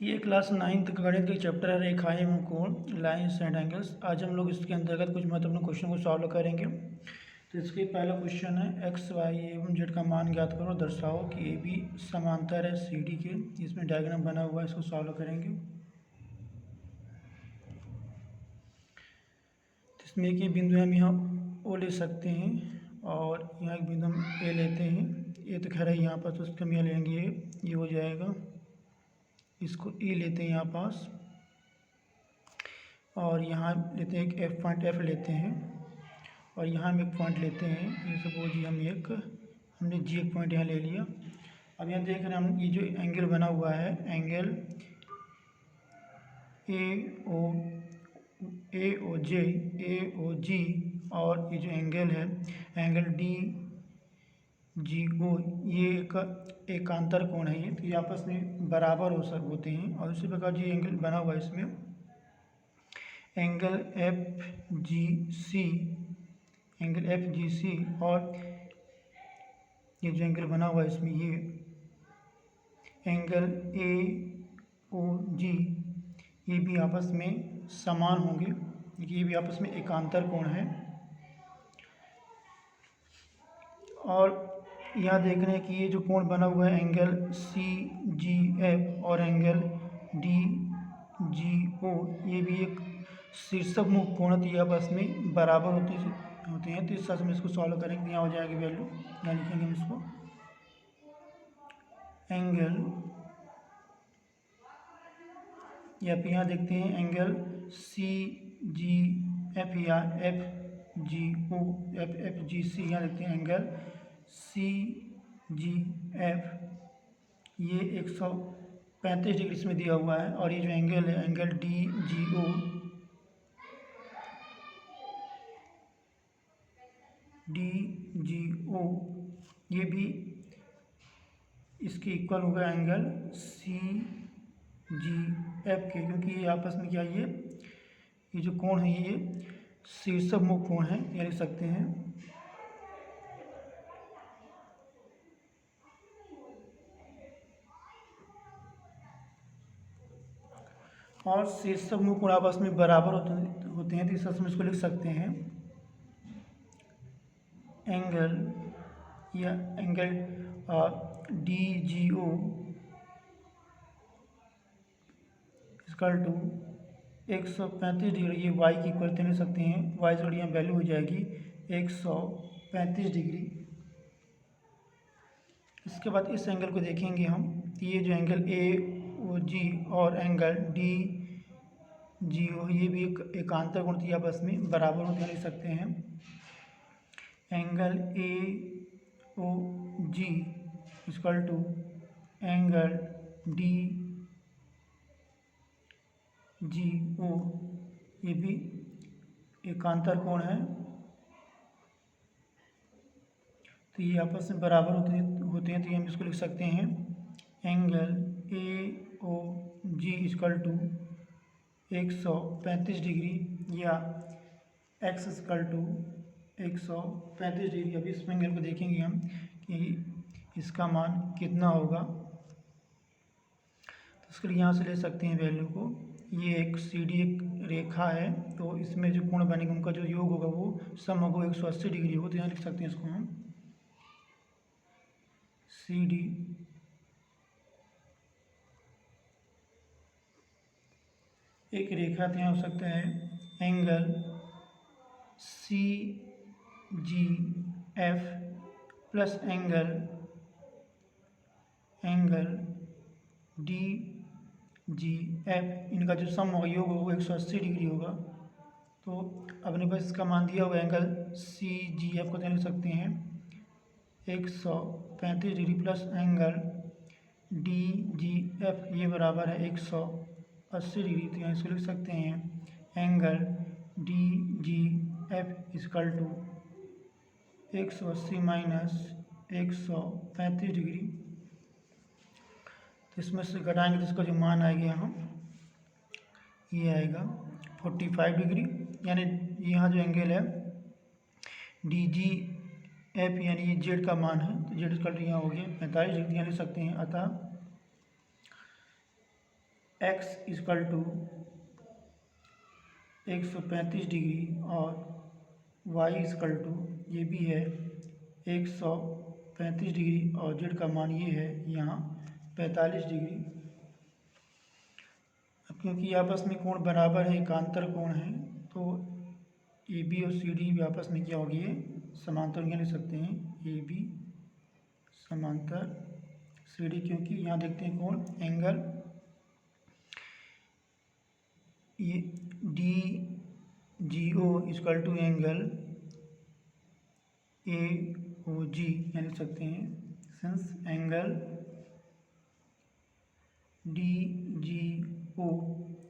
ये class 9th गणित का चैप्टर है रेखाएं एवं कोण लाइन्स एंड एंगल्स। आज हम लोग इसके अंतर्गत कुछ महत्वपूर्ण क्वेश्चन को सॉल्व करेंगे। तो इसके पहला क्वेश्चन है एक्स वाई एवं जेड का मान ज्ञात करो, दर्शाओ कि ए बी समांतर है सी डी के। इसमें डायग्राम बना हुआ है, इसको सॉल्व करेंगे। तो इसमें एक ही बिंदु हम यहाँ ओ ले सकते हैं और यहाँ एक बिंदु हम ए लेते हैं। ए तो खैर है यहाँ पर, तो उसको हम यहाँ लेंगे, ये हो जाएगा। इसको ई लेते हैं यहाँ पास और यहाँ लेते हैं एक एफ पॉइंट एफ लेते हैं और यहाँ हम एक पॉइंट लेते हैं। ये सपोज हमने जी एक पॉइंट यहाँ ले लिया। अब यहाँ देख रहे हैं हम, ये जो एंगल बना हुआ है, एंगल ए ओ जी और ये जो एंगल है एंगल डी जी ओ, ये एकांतर कोण है। तो ये आपस में बराबर होते हैं। और उसी प्रकार जो एंगल बना हुआ है इसमें एंगल एफ जी सी और ये जो एंगल बना हुआ है इसमें ये एंगल ए ओ जी, ये भी आपस में समान होंगे, ये भी आपस में एकांतर कोण है। और यहाँ देख रहे हैं कि ये जो कोण बना हुआ है एंगल सी जी एफ और एंगल डी जी ओ, ये भी एक शीर्षक मुख कोण है, ये आपस में बराबर होते हैं। तो इस तरह से हम इसको सॉल्व करेंगे। यहाँ हो जाएगी वैल्यू, यहाँ लिखेंगे हम इसको एंगल, या फिर यहाँ देखते हैं एंगल सी जी एफ या एफ जी सी। यहाँ देखते हैं एंगल सी जी एफ, ये 135 डिग्री इसमें दिया हुआ है। और ये जो एंगल है एंगल डी जी ओ, ये भी इसके इक्वल होगा एंगल सी जी एफ के, क्योंकि ये आपस में क्या, ये जो कोण है ये शीर्षक मुख कोण है, ये लिख सकते हैं। और शीर्षक मुख कोण आपस में बराबर होते हैं। तो इस तरह से इसको लिख सकते हैं एंगल या angle D G O equal to 135 degree, ये वाई की इक्वल लिख सकते हैं। वाई से यहाँ वैल्यू हो जाएगी 135 डिग्री। इसके बाद इस एंगल को देखेंगे हम, ये जो एंगल ए ओ जी और एंगल डी जी ओ, ये भी एक एकांतर कोण थी, आपस में बराबर होते हैं, लिख सकते हैं angle A O G equal to angle D G O, ये भी एकांतर कोण है। तो ये आपस में बराबर होते हैं। तो ये हम इसको लिख सकते हैं angle A O G equal to 135 degree या एक्स इक्वल टू 135 डिग्री। अभी इस एंगल को देखेंगे हम कि इसका मान कितना होगा। तो उसके लिए यहाँ से ले सकते हैं वैल्यू को। ये एक सी डी एक रेखा है, तो इसमें जो कोण बनेगा उनका जो योग होगा वो सम होगा 180 डिग्री होगा। तो यहाँ लिख सकते हैं इसको हम सी डी एक रेखा, तो यहाँ हो सकता है angle C G F plus angle D G F, इनका जो सम होगा योग होगा 180 डिग्री होगा। तो अपने पास इसका मान दिया हुआ एंगल सी जी एफ को लिख सकते हैं 135 degree plus angle D G F, ये बराबर है 180 डिग्री। तो यहाँ इसको लिख सकते हैं angle D G F equal to 180 minus 135 degree. तो इसमें से घटाएंगे तो इसका जो मान आएगा यहाँ, ये आएगा 45 डिग्री। यानी यहाँ जो एंगल है डी जी एफ यानी ये जेड का मान है, तो जेड इक्वल टू यहाँ हो गया 45 डिग्री, यहाँ लिख सकते हैं। अतः x इक्वल टू 135 डिग्री और y इक्वल टू ये भी है 135 डिग्री और z का मान ये है यहाँ 45 डिग्री। अब क्योंकि आपस में कोण बराबर है, एकांतर कोण है, तो ए बी और सी डी भी आपस में क्या होगी, ये समांतर क्या लिख सकते हैं, ए बी समांतर सी डी, क्योंकि यहाँ देखते हैं कोण एंगल ये D G O equal to angle A O G यहाँ लिख सकते हैं, since angle D G O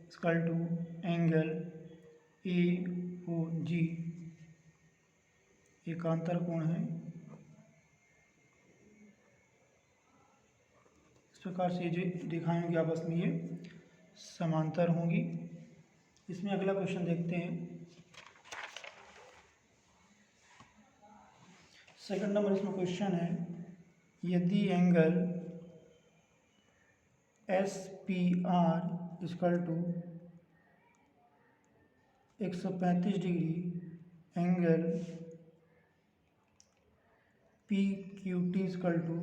equal to angle A O G एकांतर कोण है। इस प्रकार से जो रेखाएं होंगी आपस में ये समांतर होंगी। इसमें अगला क्वेश्चन देखते हैं। सेकंड नंबर इसमें क्वेश्चन है, यदि angle S P R equal to 135 degree, angle P Q T equal to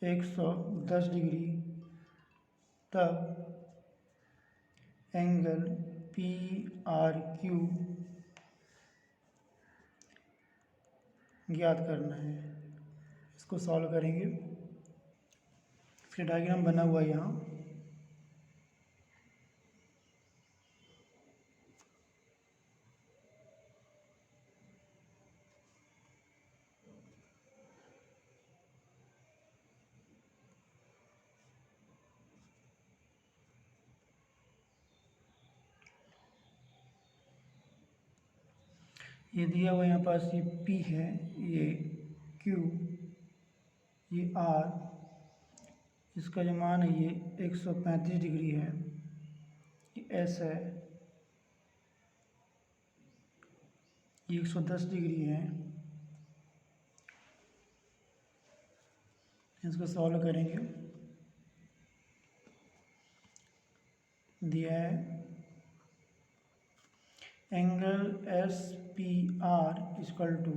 110 degree, तब एंगल पी आर क्यू ज्ञात करना है। इसको सॉल्व करेंगे। इसका डायग्राम बना हुआ है यहाँ। ये दिया हुआ यहाँ पास ये P है, ये Q, ये R, इसका जो मान है ये 135 डिग्री है, ये S है, ये 110 डिग्री है। इसको सॉल्व करेंगे। दिया है angle S P R equal to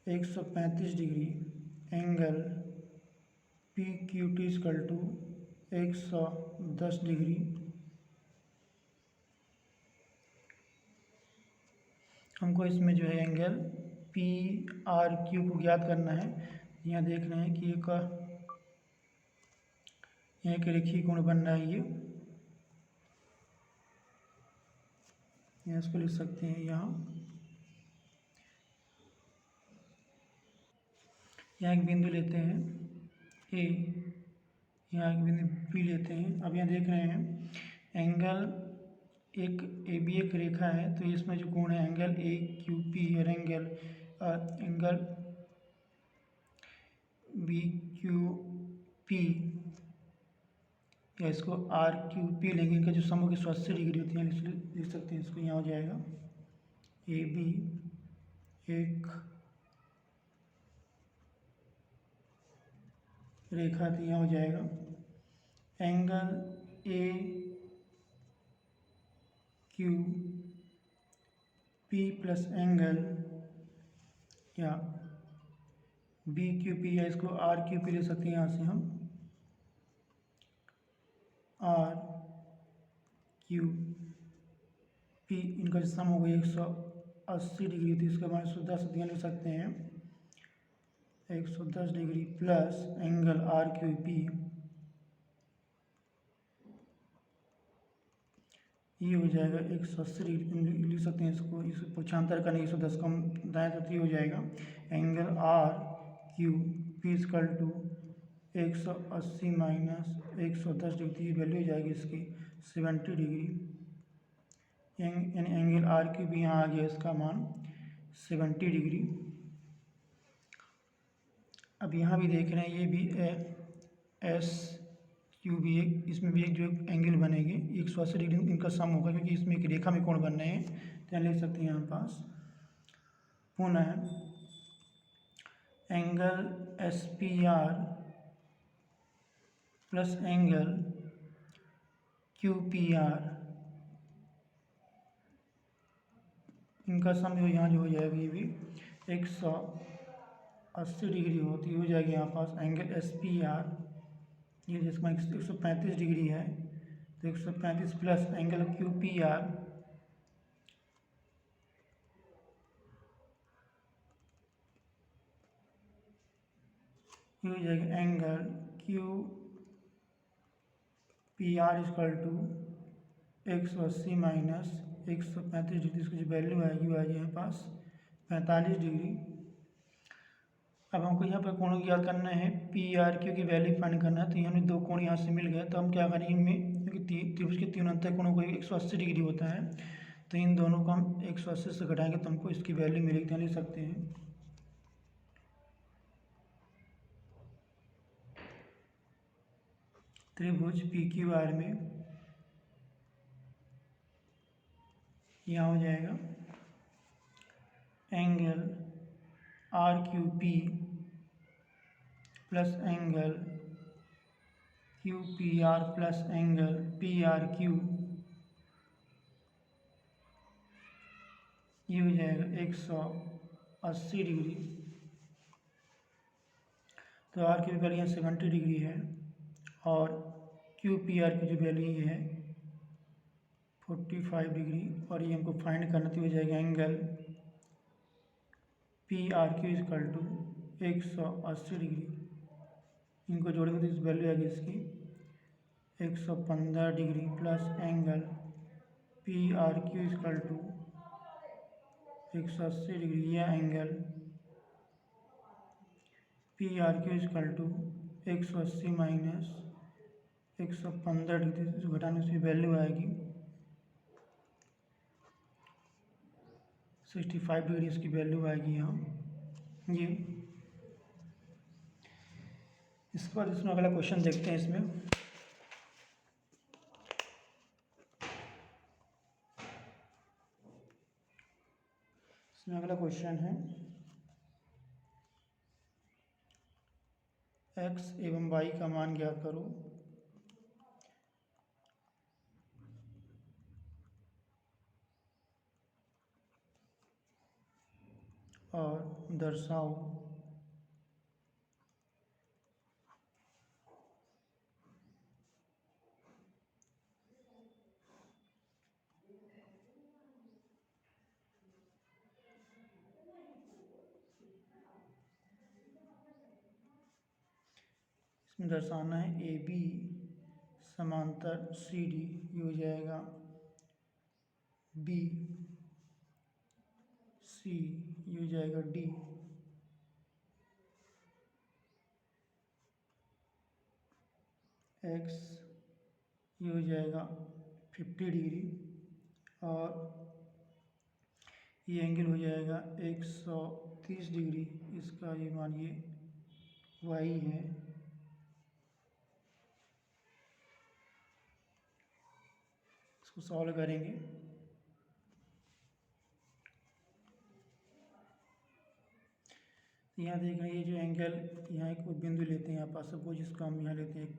135 degree, angle P Q T equal to 110 degree. हमको इसमें जो है एंगल पी आर क्यू को ज्ञात करना है। यहाँ देख रहे हैं कि एक रेखीय कोण बन रहा है, ये इसको लिख सकते हैं यहाँ एक बिंदु लेते हैं ए, यहाँ एक बिंदु बी लेते हैं। अब यहाँ देख रहे हैं एंगल एक ए बी एक रेखा है, तो इसमें जो कोण है एंगल ए क्यू पी और एंगल बी क्यू पी, या इसको आर क्यू पी लेंगे। इनका जो सम होगी 180 डिग्री होती है, लिख सकते हैं इसको। यहाँ हो जाएगा ए बी एक रेखा थी, यहाँ हो जाएगा एंगल ए क्यू पी प्लस एंगल या बी क्यू पी, या इसको आर क्यू पी ले सकते हैं। यहाँ से हम आर क्यू पी, इनका सम हो गया 180 डिग्री थी, इसका मान 110 लिख सकते हैं। 110 degree plus angle R Q P, ये हो जाएगा 180 डिग्री लिख सकते हैं इसको। इस पक्षांतर का नहीं, 110 कम दाएं तरफ ये हो जाएगा angle R Q P equal to 180 minus 110 degree, value हो जाएगी इसकी 70 डिग्री। यानी एंगल आर क्यू भी यहाँ आ गया, इसका मान 70 डिग्री। अब यहाँ भी देख रहे हैं, ये भी एस क्यू भी एक, इसमें भी एक जो एंगल बनेंगे 180 डिग्री, इनका सम होगा, क्योंकि इसमें एक रेखा में कोण बन रहे हैं। तो यहाँ लिख सकते हैं यहाँ पास पुनः angle S P are plus angle QPR, इनका सम जो यहाँ जो हो जाएगी ये भी 180 डिग्री होती हो जाएगी यहाँ पास। एंगल SPR ये जिसमें 135 डिग्री है, तो 135 प्लस एंगल QPR ये हो जाएगा angle QPR equal to 180 minus 135 degree, इसकी जो वैल्यू आएगी वो आएगी यहाँ पास 45 डिग्री। अब हमको यहाँ पर कोण ज्ञात करना है, PRQ की वैल्यू फाइंड करना है। तो हमें दो कोण यहाँ से मिल गए, तो हम क्या करेंगे इनमें, क्योंकि त्रिभुज के तीनों अंतर कोणों को 180 डिग्री होता है, तो इन दोनों को हम 180 से घटाएंगे तो हमको इसकी वैल्यू मिलेगी। तो लिख सकते हैं त्रिभुज PQR में यहाँ हो जाएगा angle RQP plus angle QPR plus angle PRQ, ये हो जाएगा 180 डिग्री। तो R की वैल्यू 70 डिग्री है और QPR की जो वैल्यू है 45 डिग्री, और ये हमको फाइंड करना तो हो जाएगा angle PRQ equal to 180 degree. इनको जोड़ेंगे तो इस वैल्यू आएगी इसकी 115 degree plus angle PRQ equal to 180 degree, यह angle PRQ equal to 180 minus 115 degree से घटाने से वैल्यू आएगी 65 डिग्री, इसकी वैल्यू आएगी यहाँ ये। इसके बाद इसमें अगला क्वेश्चन देखते हैं। इसमें अगला क्वेश्चन है x एवं y का मान ज्ञात करो और दर्शाओ इसमें दर्शाना है AB समांतर CD, ये हो जाएगा BC, ये हो जाएगा D, X ये हो जाएगा 50 डिग्री और ये एंगल हो जाएगा 130 डिग्री। इसका ये मानिए Y है। इसको सॉल्व करेंगे यहाँ देख रहे हैं, ये जो एंगल यहाँ एक बिंदु लेते हैं यहाँ पास, सपोज इसको हम यहाँ लेते हैं एक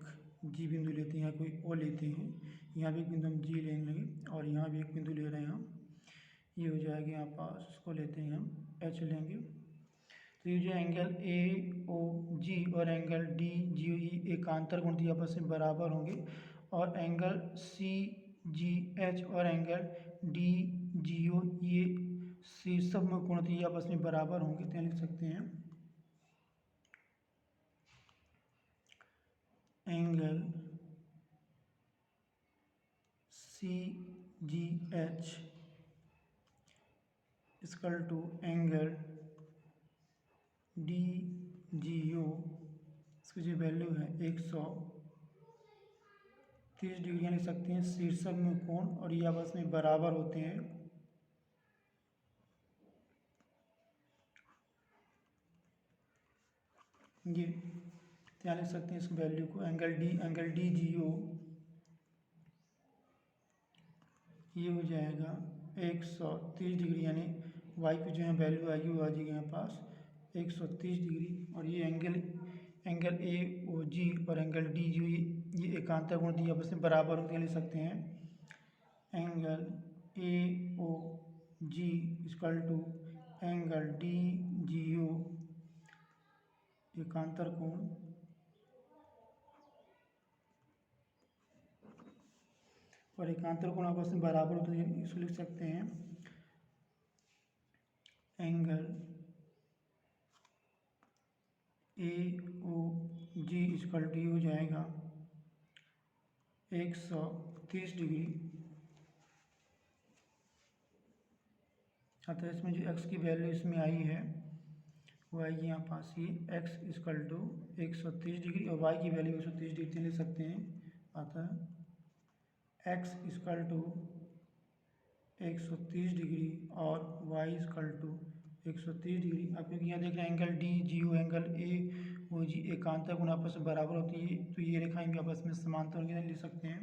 G बिंदु लेते हैं, यहाँ कोई O लेते हैं, यहाँ भी एक बिंदु हम G लेंगे और यहाँ भी एक बिंदु ले रहे हैं हम, ये हो जाएगा यहाँ पास, इसको लेते हैं हम H लेंगे। तो ये जो एंगल AOG और एंगल DGE एकांतर कोण थी आपस में बराबर होंगे, और एंगल CGH और एंगल DGO ये शीर्षक में कोण थी आपस में बराबर होंगे। तो लिख सकते हैं angle CGH equal to angle DGO, इसकी जो वैल्यू है 130 डिग्री लिख सकते हैं शीर्षक में कोण, और ये आपस में बराबर होते हैं। ये क्या लिख सकते हैं इस वैल्यू को, एंगल DGO ये हो जाएगा 130 डिग्री, यानी वाई की जो है वैल्यू आएगी वो आ जाएगी यहाँ पास 130 डिग्री, और ये एंगल ए ओ जी और एंगल डी जी ये एकांतर कोण दिए आपस में बराबर होते हैं, लिख सकते हैं angle A O G equal to angle D G O एकांतर कोण और एकांतर कोण आपस में बराबर होते हैं, इसको लिख सकते हैं angle A O G equal to हो जाएगा 130 डिग्री। अतः इसमें जो x की वैल्यू इसमें आई है वो आएगी यहाँ पास ही x इक्वल टू 130 डिग्री और y की वैल्यू 130 डिग्री ले सकते हैं। अतः x इक्वल टू 130 डिग्री और y इक्वल टू 130 डिग्री। अब क्योंकि यहाँ देख रहे हैं angle D G O angle A O G एकांतर कोण आपस में बराबर होती है, तो ये रेखाएं भी आपस में समांतर की लिख सकते हैं,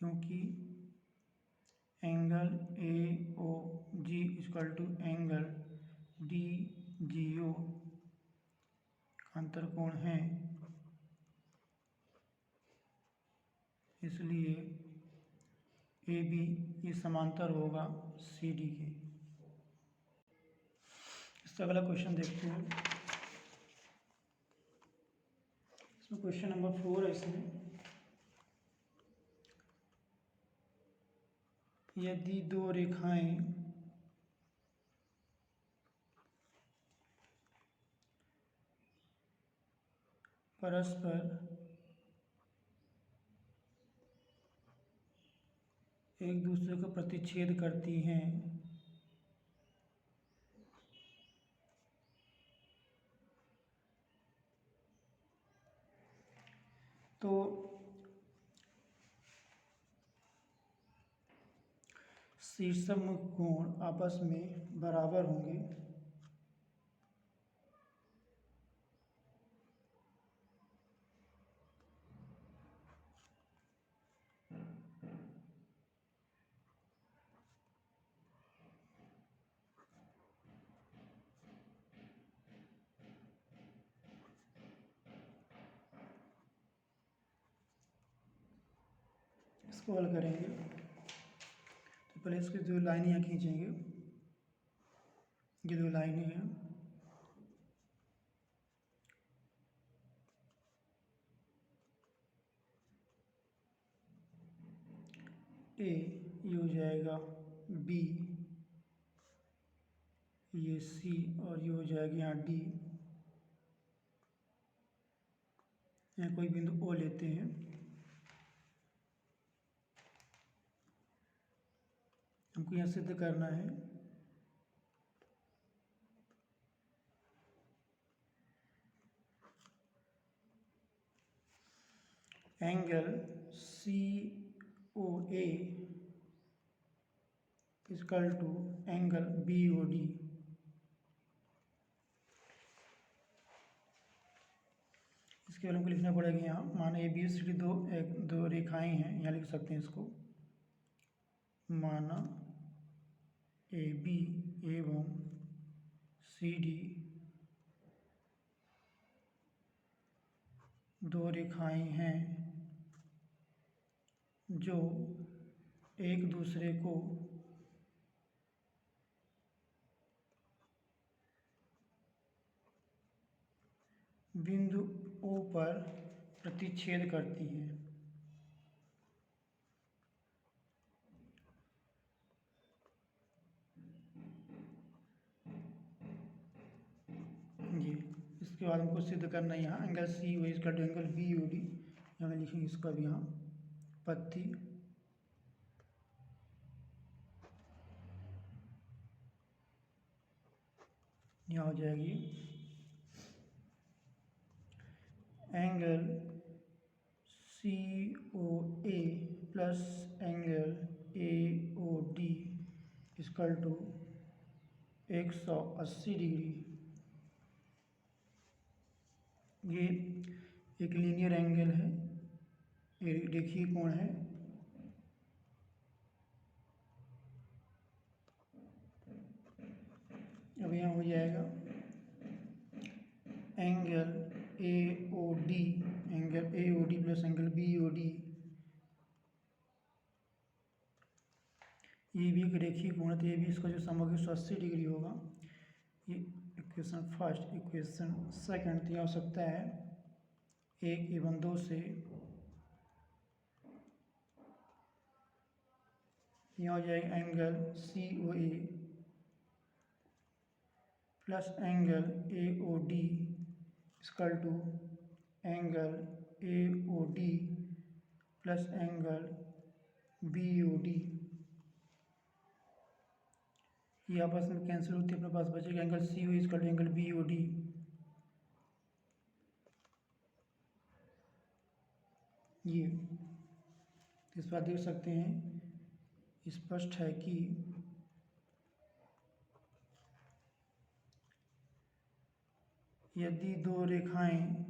क्योंकि angle A O G equal to angle D G O एकांतर कोण है, इसलिए ए बी ये समांतर होगा सी डी के। इसका अगला क्वेश्चन देखते हैं। इसमें क्वेश्चन नंबर 4 है। इसमें यदि दो रेखाएं परस्पर एक दूसरे को प्रतिच्छेद करती हैं तो शीर्षमुख कोण आपस में बराबर होंगे। इसको हल करेंगे तो पहले इसकी दो लाइनें यहाँ खींचेंगे। ये दो लाइनें हैं, ए ये हो जाएगा बी, ये सी और ये हो जाएगा यहाँ डी। यहाँ कोई बिंदु ओ लेते हैं, हमको यहाँ सिद्ध करना है angle C O A equal to angle B O D. इसके बारे में हमको लिखना पड़ेगा यहाँ, माना ए बी सी डी दो रेखाएं हैं, यहाँ लिख सकते हैं इसको। माना ए बी एवं सी डी दो रेखाएं हैं जो एक दूसरे को बिंदु ओ पर प्रतिच्छेद करती हैं। जी इसके बाद हमको सिद्ध करना है यहाँ एंगल सी ओ इसका एंगल बी ओ डी, यहाँ लिखेंगे इसका भी यहाँ पत्ती यहाँ हो जाएगी angle C O A plus angle A O D equal to 180 degree. ये एक लीनियर एंगल है, ये रेखीय कोण है। अब यहाँ हो जाएगा angle A O D, angle A O D plus angle B O D, ये भी एक रेखीय कोण है, तो ये भी इसका जो सम होगा 180 डिग्री होगा। ये इक्वेशन फर्स्ट। इक्वेशन सेकंड, तो यह हो सकता है 1 से यहाँ हो जाएगा angle C O A plus angle A O D equal to angle A O D plus angle B O D. ये आपस में कैंसिल होती है, अपने पास बचेगा angle C O equal to angle B O D. ये इस बात देख सकते हैं, स्पष्ट है कि यदि दो रेखाएं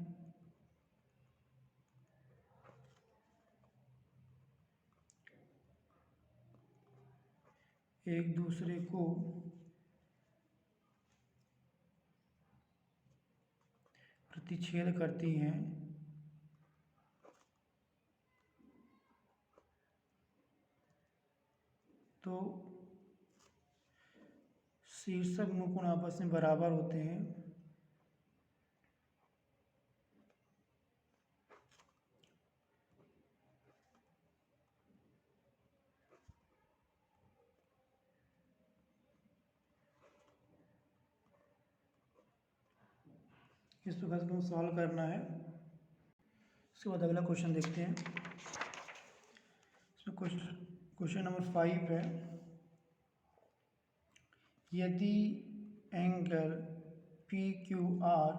एक दूसरे को प्रतिच्छेद करती हैं तो शीर्षक मुकोण आपस में बराबर होते हैं। इस प्रकार से सॉल्व करना है। इसके बाद अगला क्वेश्चन देखते हैं। इसमें क्वेश्चन नंबर 5 है, यदि angle P Q R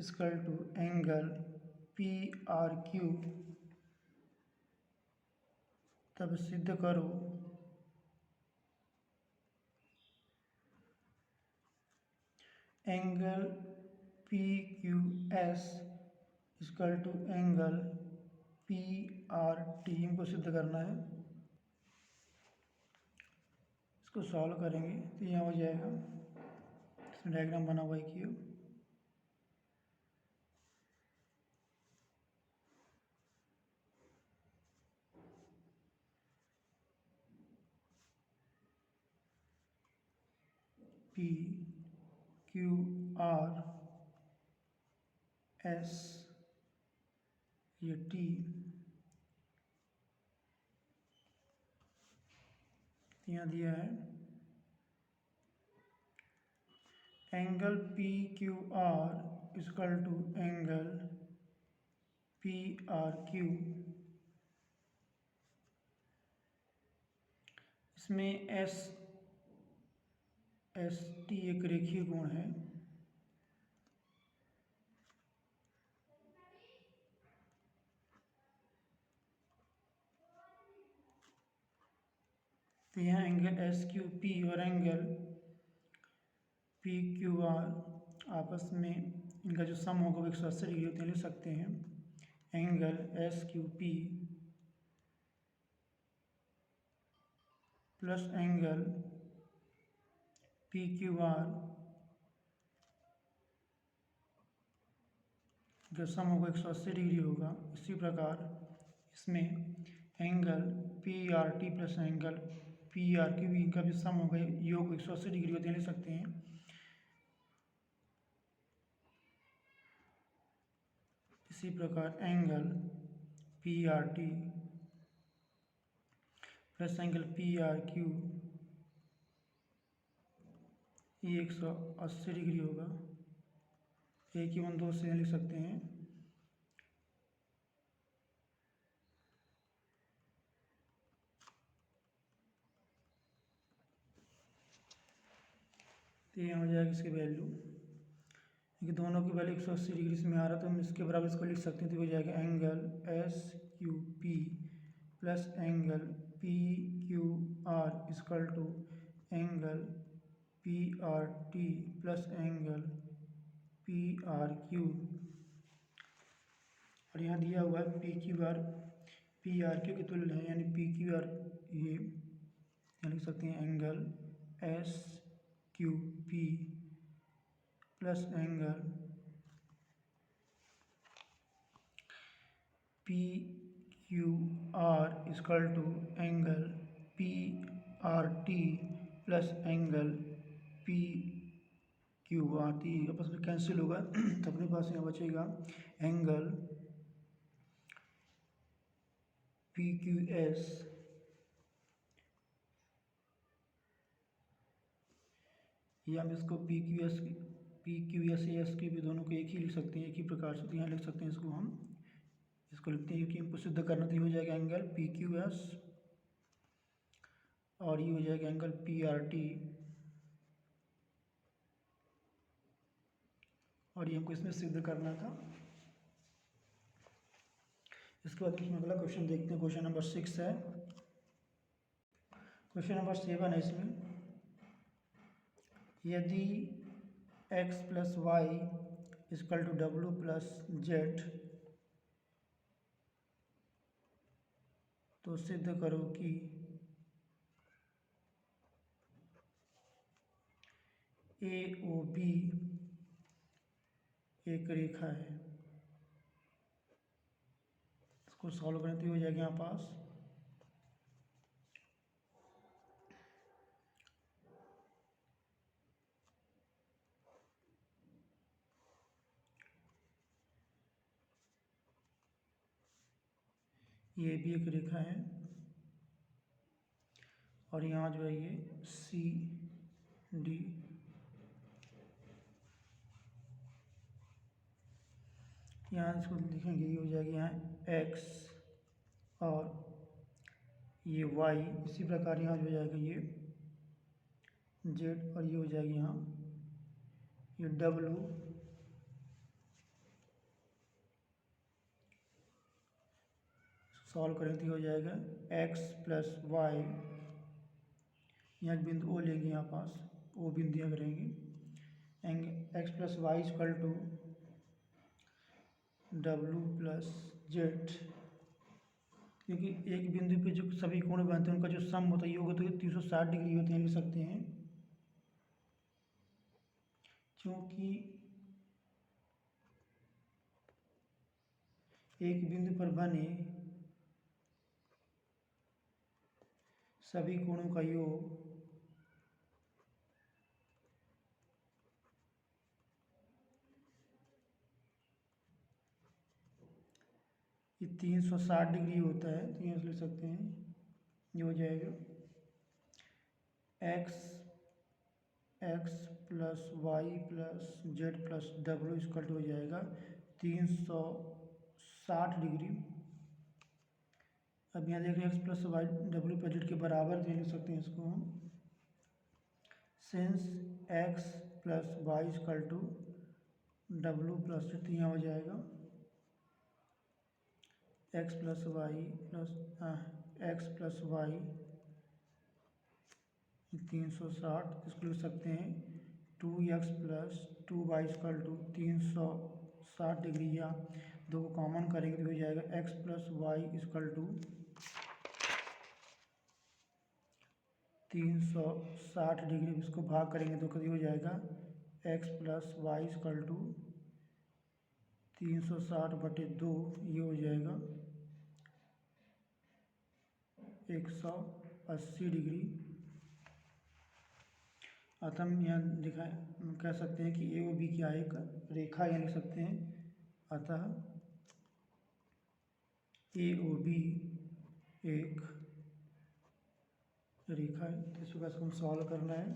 equal to angle P R Q, तब सिद्ध करो angle P Q S equal to angle P R T. इनको सिद्ध करना है। इसको सॉल्व करेंगे तो यहाँ हो जाएगा, इसमें डायग्राम बना हुआ है कि पी क्यू आर एस ये टी, यहाँ दिया है angle P Q R equal to angle P R Q. इसमें एस टी एक रेखीय कोण है। तो यहाँ एंगल एस क्यू पी और एंगल पी क्यू आर आपस में इनका जो सम होगा वो 180 डिग्री होते हैं, लिख सकते हैं angle S Q P plus angle P Q are जो सम होगा 180 डिग्री होगा। इसी प्रकार इसमें angle P R T plus angle P R Q, इनका भी सम होगा, योग 180 डिग्री होते हैं, लिख सकते हैं। इसी प्रकार angle P R T plus angle P R Q ये 180 डिग्री होगा। एक ही 2 से लिख सकते हैं। तो ये हो जाएगा इसकी वैल्यू, क्योंकि दोनों की वैल्यू 180 डिग्री से में आ रहा है तो हम इसके बराबर इसको लिख सकते हैं। तो हो जाएगा angle S Q P plus angle P Q R equal to angle P R T plus angle P R Q. और यहाँ दिया हुआ है P Q R P R Q की तुल्य है, यानी पी क्यू आर ये लिख सकते हैं angle S Q P plus angle P Q R equal to angle P R T plus angle P Q R T आपस में कैंसिल होगा तो अपने पास यहाँ बचेगा एंगल पी क्यू एस या हम इसको पी क्यू एस एस के भी दोनों को एक ही लिख सकते हैं, एक ही प्रकार से यहाँ लिख सकते हैं। इसको लिखते हैं क्योंकि हमको सिद्ध करना तो ये हो जाएगा एंगल पी क्यू एस और ये हो जाएगा एंगल पी आर टी और ये हमको इसमें सिद्ध करना था। इसके बाद इसमें अगला क्वेश्चन देखते हैं। क्वेश्चन नंबर 6 है। क्वेश्चन नंबर 7 है इसमें, यदि x plus Y equal to W plus Z तो सिद्ध करो कि ए ओ बी एक रेखा है। इसको सॉल्व करने हो जाएगा यहाँ पास ये भी एक रेखा है और यहाँ जो है ये सी डी यहाँ इसको लिखेंगे, ये हो जाएगी यहाँ एक्स और ये वाई। इसी प्रकार यहाँ जो हो जाएगा ये जेड और ये हो जाएगी यहाँ ये डब्लू। सॉल्व करें तो हो जाएगा एक्स प्लस वाई, यहाँ एक बिंदु ओ लेंगे, यहाँ पास ओ बिंदु यहाँ करेंगे X plus Y equal to W plus Z, क्योंकि एक बिंदु पे जो सभी कोण बनते हैं उनका जो सम होता है योग होता है 360 डिग्री होते हैं, लिख सकते हैं। क्योंकि एक बिंदु पर बने सभी कोणों का योग 360 डिग्री होता है, तो यहाँ लिख सकते हैं ये हो जाएगा X plus Y plus Z plus W equal to हो जाएगा 360 डिग्री। अब यहाँ देख रहे हैं X plus Y W plus Z के बराबर लिख सकते हैं इसको हम, since X plus Y equal to W plus Z, तो यहाँ हो जाएगा एक्स प्लस वाई 360, इसको लिख सकते हैं 2x plus 2y equal to 360 degree, या दो को कॉमन करेंगे तो हो जाएगा x plus Y equal to 360 degree. इसको भाग करेंगे तो कभी हो जाएगा x plus Y equal to 360/2, ये हो जाएगा 180 डिग्री। अतः हम यहाँ कह सकते हैं कि ए ओ बी क्या एक रेखा यहाँ लिख सकते हैं। अतः ए ओ बी एक रेखा है। तो इसको हम सॉल्व करना है।